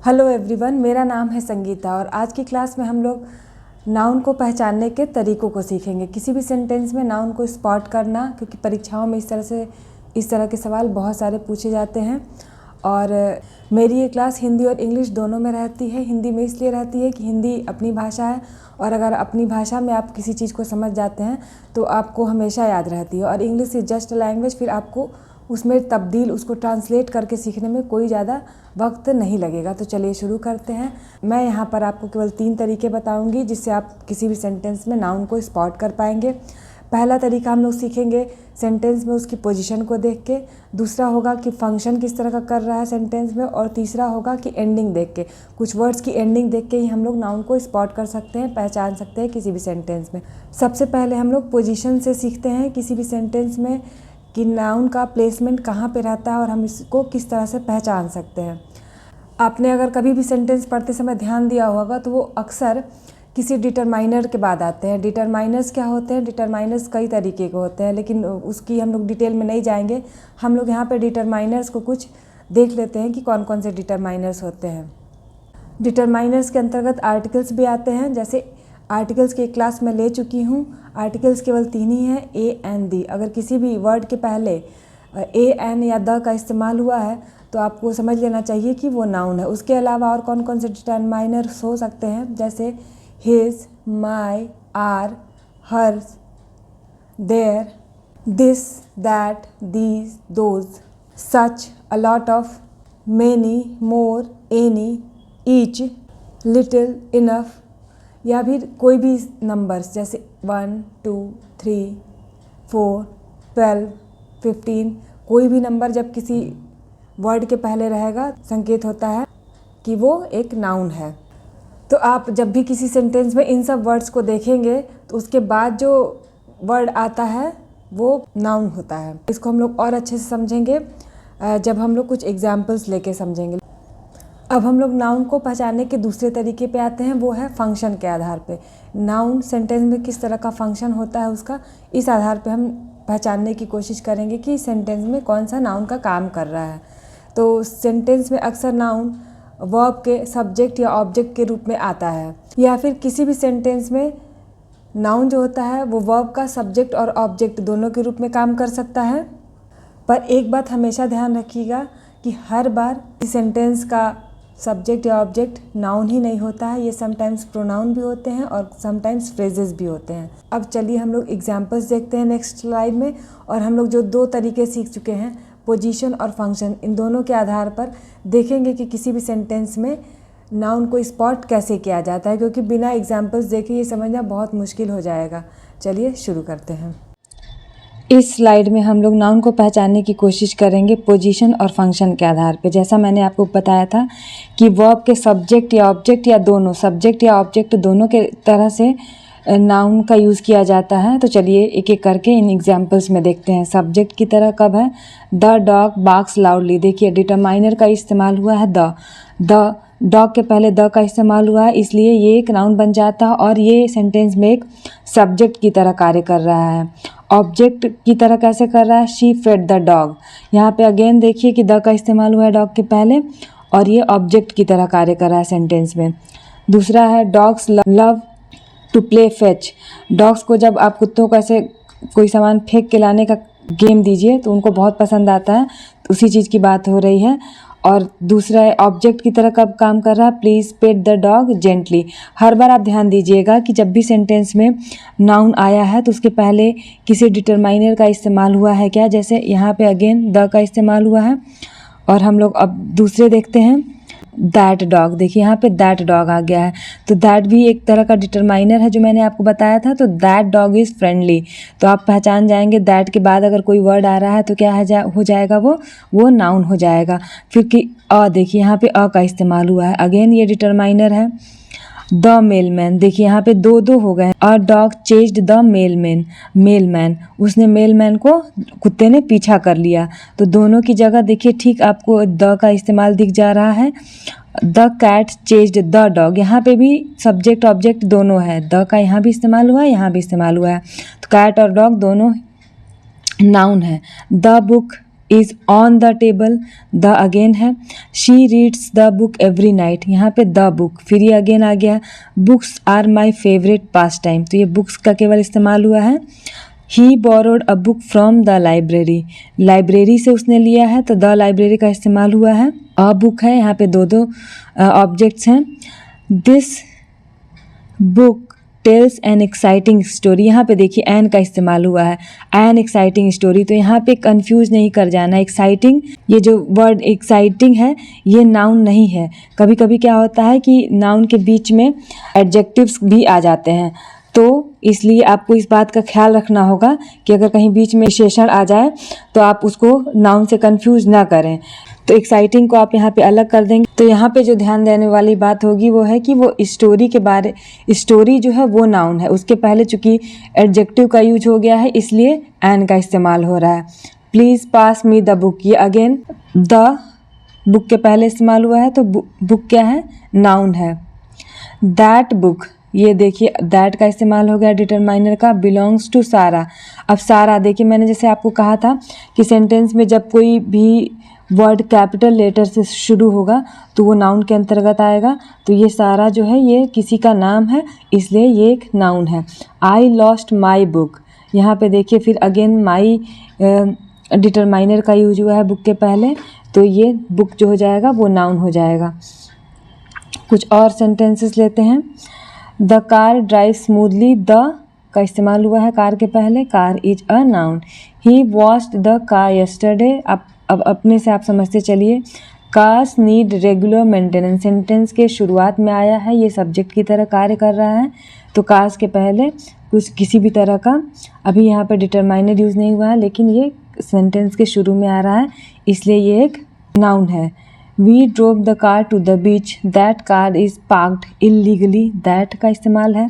Hello everyone, मेरा नाम है संगीता और आज की क्लास में हम लोग नाउन को पहचानने के तरीकों को सीखेंगे। किसी भी सेंटेंस में नाउन को स्पॉट करना, क्योंकि परीक्षाओं में इस तरह के सवाल बहुत सारे पूछे जाते हैं। और मेरी ये क्लास हिंदी और इंग्लिश दोनों में रहती है। हिंदी में इसलिए रहती है कि हिंदी अपनी भाषा है और अगर अपनी भाषा में आप किसी चीज़ को समझ जाते हैं तो आपको हमेशा याद रहती है। और English is just a language, फिर आपको उसमें तब्दील, उसको ट्रांसलेट करके सीखने में कोई ज़्यादा वक्त नहीं लगेगा। तो चलिए शुरू करते हैं। मैं यहाँ पर आपको केवल 3 तरीके बताऊँगी जिससे आप किसी भी सेंटेंस में नाउन को स्पॉट कर पाएंगे। पहला तरीका हम लोग सीखेंगे सेंटेंस में उसकी पोजीशन को देख के, दूसरा होगा कि फंक्शन किस तरह का कर रहा है सेंटेंस में, और तीसरा होगा कि एंडिंग देख के, कुछ वर्ड्स की एंडिंग देख के ही हम लोग नाउन को स्पॉट कर सकते हैं, पहचान सकते हैं किसी भी सेंटेंस में। सबसे पहले हम लोग पोजीशन से सीखते हैं किसी भी सेंटेंस में कि नाउन का प्लेसमेंट कहाँ पे रहता है और हम इसको किस तरह से पहचान सकते हैं। आपने अगर कभी भी सेंटेंस पढ़ते समय ध्यान दिया होगा तो वो अक्सर किसी डिटरमाइनर के बाद आते हैं। डिटरमाइनर्स क्या होते हैं? डिटरमाइनर्स कई तरीके के होते हैं, लेकिन उसकी हम लोग डिटेल में नहीं जाएंगे। हम लोग यहाँ पे डिटरमाइनर्स को कुछ देख लेते हैं कि कौन कौन से डिटरमाइनर्स होते हैं। डिटरमाइनर्स के अंतर्गत आर्टिकल्स भी आते हैं। जैसे आर्टिकल्स की एक क्लास में ले चुकी हूँ। आर्टिकल्स केवल 3 ही हैं, ए एन दी। अगर किसी भी वर्ड के पहले ए एन या द का इस्तेमाल हुआ है तो आपको समझ लेना चाहिए कि वो नाउन है। उसके अलावा और कौन कौन से डिटरमाइनर्स हो सकते हैं? जैसे his, my, our, hers, their, this, that, these, those, such, a lot of, many, more, any, each, little, enough, या फिर कोई भी नंबर्स जैसे 1, 2, 3, 4, 12, 15। कोई भी नंबर जब किसी वर्ड के पहले रहेगा संकेत होता है कि वो एक नाउन है। तो आप जब भी किसी सेंटेंस में इन सब वर्ड्स को देखेंगे तो उसके बाद जो वर्ड आता है वो नाउन होता है। इसको हम लोग और अच्छे से समझेंगे जब हम लोग कुछ एग्जाम्पल्स लेके समझेंगे। अब हम लोग नाउन को पहचानने के दूसरे तरीके पे आते हैं, वो है फंक्शन के आधार पे। नाउन सेंटेंस में किस तरह का फंक्शन होता है उसका, इस आधार पे हम पहचानने की कोशिश करेंगे कि सेंटेंस में कौन सा नाउन का काम कर रहा है। तो सेंटेंस में अक्सर नाउन वर्ब के सब्जेक्ट या ऑब्जेक्ट के रूप में आता है, या फिर किसी भी सेंटेंस में नाउन जो होता है वो वर्ब का सब्जेक्ट और ऑब्जेक्ट दोनों के रूप में काम कर सकता है। पर एक बात हमेशा ध्यान रखिएगा कि हर बार इस सेंटेंस का सब्जेक्ट या ऑब्जेक्ट नाउन ही नहीं होता है। ये समटाइम्स प्रोनाउन भी होते हैं और समटाइम्स फ्रेजेस भी होते हैं। अब चलिए हम लोग एग्जांपल्स देखते हैं नेक्स्ट स्लाइड में। और हम लोग जो 2 तरीके सीख चुके हैं, पोजीशन और फंक्शन, इन दोनों के आधार पर देखेंगे कि किसी भी सेंटेंस में नाउन को स्पॉट कैसे किया जाता है, क्योंकि बिना एग्जाम्पल्स देखे ये समझना बहुत मुश्किल हो जाएगा। चलिए शुरू करते हैं। इस स्लाइड में हम लोग नाउन को पहचानने की कोशिश करेंगे पोजीशन और फंक्शन के आधार पे। जैसा मैंने आपको बताया था कि वर्ब के सब्जेक्ट या ऑब्जेक्ट या दोनों, सब्जेक्ट या ऑब्जेक्ट दोनों के तरह से नाउन का यूज़ किया जाता है। तो चलिए एक एक करके इन एग्जांपल्स में देखते हैं। सब्जेक्ट की तरह कब है? The dog barks loudly. देखिए डिटरमाइनर का इस्तेमाल हुआ है द डॉग के पहले द का इस्तेमाल हुआ है, इसलिए ये एक नाउन बन जाता है और ये सेंटेंस में एक सब्जेक्ट की तरह कार्य कर रहा है। ऑब्जेक्ट की तरह कैसे कर रहा है? She fed the dog. यहाँ पे अगेन देखिए कि द का इस्तेमाल हुआ है डॉग के पहले और ये ऑब्जेक्ट की तरह कार्य कर रहा है सेंटेंस में। दूसरा है dogs love to play fetch. Dogs को जब आप कुत्तों को ऐसे कोई सामान फेंक के लाने का गेम दीजिए तो उनको बहुत पसंद आता है, तो उसी चीज़ की बात हो रही है। और दूसरा है ऑब्जेक्ट की तरह कब काम कर रहा है? Please pet the dog gently. हर बार आप ध्यान दीजिएगा कि जब भी सेंटेंस में नाउन आया है तो उसके पहले किसी डिटरमाइनर का इस्तेमाल हुआ है क्या। जैसे यहाँ पे अगेन द का इस्तेमाल हुआ है। और हम लोग अब दूसरे देखते हैं, दैट डॉग। देखिए यहाँ पे दैट डॉग आ गया है, तो दैट भी एक तरह का डिटरमाइनर है जो मैंने आपको बताया था। तो दैट डॉग इज़ फ्रेंडली, तो आप पहचान जाएंगे दैट के बाद अगर कोई वर्ड आ रहा है तो क्या हो जाएगा, वो नाउन हो जाएगा। फिर कि देखिए यहाँ पे का इस्तेमाल हुआ है, अगेन ये डिटरमाइनर है। द मेलमैन, देखिए यहाँ पे दो हो गए हैं। A dog chased the Mailman, उसने मेलमैन को कुत्ते ने पीछा कर लिया। तो दोनों की जगह देखिए ठीक आपको द का इस्तेमाल दिख जा रहा है। The cat chased the dog, यहाँ पे भी सब्जेक्ट ऑब्जेक्ट दोनों है। द का यहाँ भी इस्तेमाल हुआ है, यहाँ भी इस्तेमाल हुआ है। तो कैट और डॉग दोनों नाउन है। The book is on the table, the again है। She reads the book every night, यहाँ पे द बुक, फिर ये अगेन आ गया। Books are my favourite pastime, तो ये बुक्स का केवल इस्तेमाल हुआ है। He borrowed a book from the library, library से उसने लिया है तो द लाइब्रेरी का इस्तेमाल हुआ है। अ बुक है, यहाँ पे दो ऑब्जेक्ट्स हैं। This book tells an exciting story, यहाँ पे देखिए एन का इस्तेमाल हुआ है, एन एक्साइटिंग स्टोरी, तो यहाँ पे कंफ्यूज नहीं कर जाना। एक्साइटिंग, ये जो वर्ड एक्साइटिंग है ये नाउन नहीं है। कभी कभी क्या होता है कि नाउन के बीच में एडजेक्टिव्स भी आ जाते हैं, तो इसलिए आपको इस बात का ख्याल रखना होगा कि अगर कहीं बीच में विशेषण आ जाए तो आप उसको नाउन से कंफ्यूज ना करें। तो एक्साइटिंग को आप यहाँ पे अलग कर देंगे। तो यहाँ पे जो ध्यान देने वाली बात होगी वो है कि वो स्टोरी के बारे, स्टोरी जो है वो नाउन है, उसके पहले चूंकि एडजेक्टिव का यूज हो गया है इसलिए एन का इस्तेमाल हो रहा है। Please pass me the book, ये अगेन द बुक के पहले इस्तेमाल हुआ है तो बुक क्या है, नाउन है। दैट बुक, ये देखिए दैट का इस्तेमाल हो गया डिटरमाइनर का। बिलोंग्स टू सारा, अब सारा देखिए मैंने जैसे आपको कहा था कि सेंटेंस में जब कोई भी वर्ड कैपिटल लेटर से शुरू होगा तो वो नाउन के अंतर्गत आएगा। तो ये सारा जो है ये किसी का नाम है इसलिए ये एक नाउन है। आई लॉस्ट माई बुक, यहाँ पे देखिए फिर अगेन माई डिटरमाइनर का यूज हुआ है बुक के पहले, तो ये बुक जो हो जाएगा वो नाउन हो जाएगा। कुछ और सेंटेंसेस लेते हैं। The car drive smoothly, the का इस्तेमाल हुआ है कार के पहले, car is a noun. He washed the car yesterday, अब अपने से आप समझते चलिए। Cars need regular maintenance, sentence के शुरुआत में आया है, ये सब्जेक्ट की तरह कार्य कर रहा है, तो कार्स के पहले कुछ किसी भी तरह का, अभी यहाँ पर डिटरमाइनर यूज़ नहीं हुआ है लेकिन ये सेंटेंस के शुरू में आ रहा है इसलिए ये एक नाउन है। We drove the car to the beach, that car is parked illegally, that का इस्तेमाल है।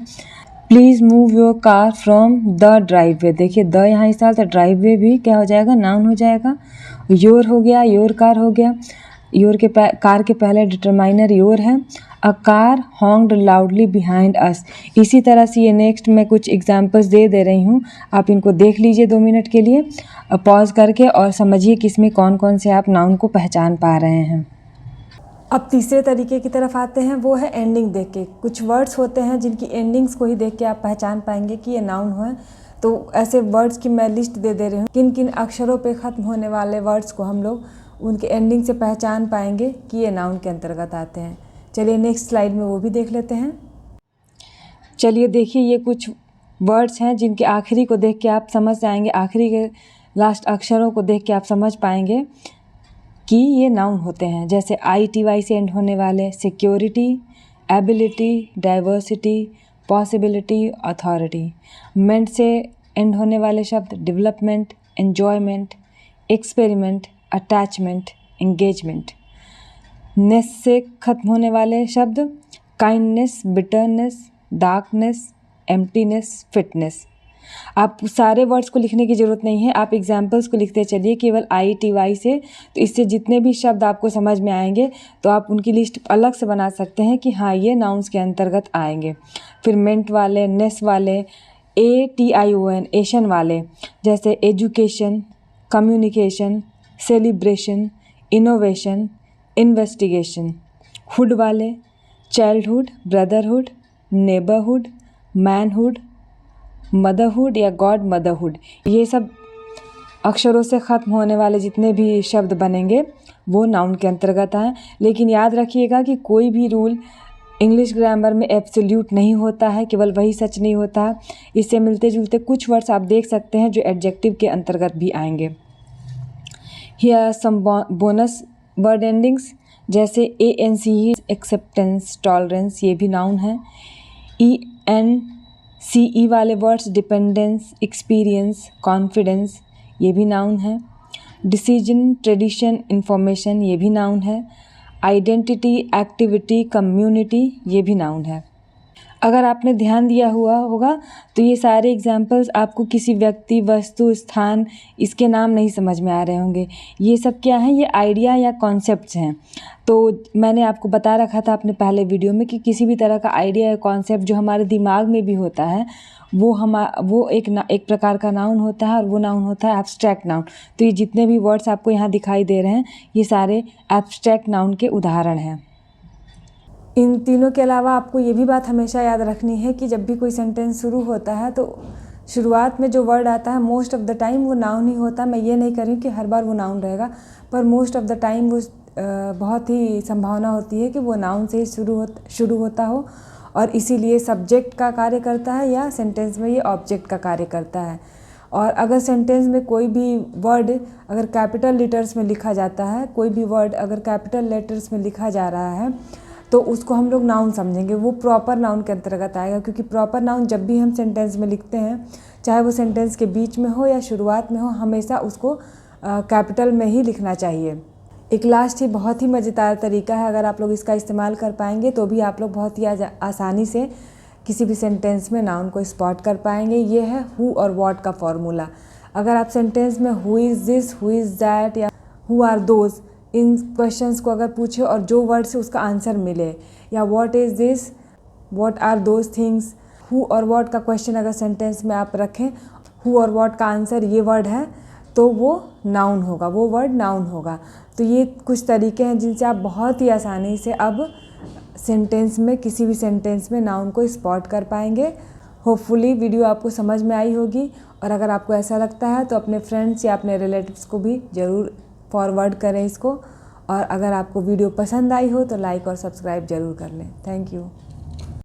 Please move your car from the driveway, देखिए द यहाँ इस्तेमाल, तो ड्राइववे भी क्या हो जाएगा, नाउन हो जाएगा। योर हो गया, योर कार हो गया, योर के कार के पहले डिटरमाइनर योर है। A car honked loudly behind us, इसी तरह से ये नेक्स्ट मैं कुछ एग्जांपल्स दे रही हूँ, आप इनको देख लीजिए 2 मिनट के लिए पॉज करके और समझिए कि इसमें कौन कौन से आप नाउन को पहचान पा रहे हैं। अब तीसरे तरीके की तरफ आते हैं, वो है एंडिंग देख के। कुछ वर्ड्स होते हैं जिनकी एंडिंग्स को ही देख के आप पहचान पाएंगे कि ये नाउन है। तो ऐसे वर्ड्स की मैं लिस्ट दे रही हूँ, किन किन अक्षरों पे ख़त्म होने वाले वर्ड्स को हम लोग उनके एंडिंग से पहचान पाएंगे कि ये नाउन के अंतर्गत आते हैं। चलिए नेक्स्ट स्लाइड में वो भी देख लेते हैं। चलिए देखिए ये कुछ वर्ड्स हैं जिनके आखिरी को देख के आप समझ जाएंगे, आखिरी के लास्ट अक्षरों को देख के आप समझ पाएंगे कि ये नाउन होते हैं। जैसे ITY से एंड होने वाले security, ability, diversity, possibility, authority. Ment से एंड होने वाले शब्द development, enjoyment, experiment, attachment, engagement. Ness से ख़त्म होने वाले शब्द kindness, bitterness, darkness, emptiness, fitness. आप सारे वर्ड्स को लिखने की ज़रूरत नहीं है, आप एग्जाम्पल्स को लिखते चलिए केवल ITY से, तो इससे जितने भी शब्द आपको समझ में आएंगे तो आप उनकी लिस्ट अलग से बना सकते हैं कि हाँ ये नाउन्स के अंतर्गत आएंगे। फिर मेंट वाले, नेस वाले, ATION एशन वाले, जैसे education, communication, celebration, innovation, investigation. Hood वाले, childhood, brotherhood, neighbourhood, manhood, motherhood या गॉड मदरहुड। ये सब अक्षरों से ख़त्म होने वाले जितने भी शब्द बनेंगे वो नाउन के अंतर्गत आए। लेकिन याद रखिएगा कि कोई भी रूल इंग्लिश ग्रामर में एब्सोल्यूट नहीं होता है, केवल वही सच नहीं होता है। इससे मिलते जुलते कुछ वर्ड्स आप देख सकते हैं जो एडजेक्टिव के अंतर्गत भी आएंगे। Here some bonus word endings, जैसे ANCE एक्सेप्टेंस, टॉलरेंस, ये भी नाउन है। ENCE वाले वर्ड्स डिपेंडेंस, एक्सपीरियंस, कॉन्फिडेंस, ये भी नाउन है। डिसीजन, ट्रेडिशन, इंफॉर्मेशन, ये भी नाउन है। आइडेंटिटी, एक्टिविटी, कम्युनिटी, ये भी नाउन है। अगर आपने ध्यान दिया हुआ होगा तो ये सारे एग्जाम्पल्स आपको किसी व्यक्ति, वस्तु, स्थान इसके नाम नहीं समझ में आ रहे होंगे। ये सब क्या हैं, ये आइडिया या कॉन्सेप्ट्स हैं। तो मैंने आपको बता रखा था अपने पहले वीडियो में कि किसी भी तरह का आइडिया या कॉन्सेप्ट जो हमारे दिमाग में भी होता है वो एक प्रकार का नाउन होता है और वो नाउन होता है एब्स्ट्रैक्ट नाउन। तो ये जितने भी वर्ड्स आपको यहाँ दिखाई दे रहे हैं ये सारे एब्स्ट्रैक्ट नाउन के उदाहरण हैं। इन तीनों के अलावा आपको ये भी बात हमेशा याद रखनी है कि जब भी कोई सेंटेंस शुरू होता है तो शुरुआत में जो वर्ड आता है मोस्ट ऑफ़ द टाइम वो नाउन ही होता है। मैं ये नहीं कह रही हूँ कि हर बार वो नाउन रहेगा, पर मोस्ट ऑफ़ द टाइम वो बहुत ही संभावना होती है कि वो नाउन से ही शुरू होता हो और इसीलिए सब्जेक्ट का कार्य करता है या सेंटेंस में ये ऑब्जेक्ट का कार्य करता है। और अगर सेंटेंस में कोई भी वर्ड अगर कैपिटल लेटर्स में लिखा जाता है, कोई भी वर्ड अगर कैपिटल लेटर्स में लिखा जा रहा है तो उसको हम लोग नाउन समझेंगे, वो प्रॉपर नाउन के अंतर्गत आएगा। क्योंकि प्रॉपर नाउन जब भी हम सेंटेंस में लिखते हैं, चाहे वो सेंटेंस के बीच में हो या शुरुआत में हो, हमेशा उसको कैपिटल में ही लिखना चाहिए। एक लास्ट ही बहुत ही मज़ेदार तरीका है, अगर आप लोग इसका इस्तेमाल कर पाएंगे तो भी आप लोग बहुत ही आसानी से किसी भी सेंटेंस में नाउन को स्पॉट कर पाएंगे। ये है हु और व्हाट का फॉर्मूला। अगर आप सेंटेंस में who is this, who is that या हु आर दोज, इन क्वेश्चंस को अगर पूछे और जो वर्ड से उसका आंसर मिले, या what is this, what are those things, who और व्हाट का क्वेश्चन अगर सेंटेंस में आप रखें, हु और व्हाट का आंसर ये वर्ड है तो वो नाउन होगा, वो वर्ड नाउन होगा। तो ये कुछ तरीके हैं जिनसे आप बहुत ही आसानी से अब सेंटेंस में, किसी भी सेंटेंस में नाउन को स्पॉट कर पाएंगे। होपफुली वीडियो आपको समझ में आई होगी और अगर आपको ऐसा लगता है तो अपने फ्रेंड्स या अपने रिलेटिव्स को भी ज़रूर फॉरवर्ड करें इसको। और अगर आपको वीडियो पसंद आई हो तो लाइक और सब्सक्राइब ज़रूर कर लें। Thank you.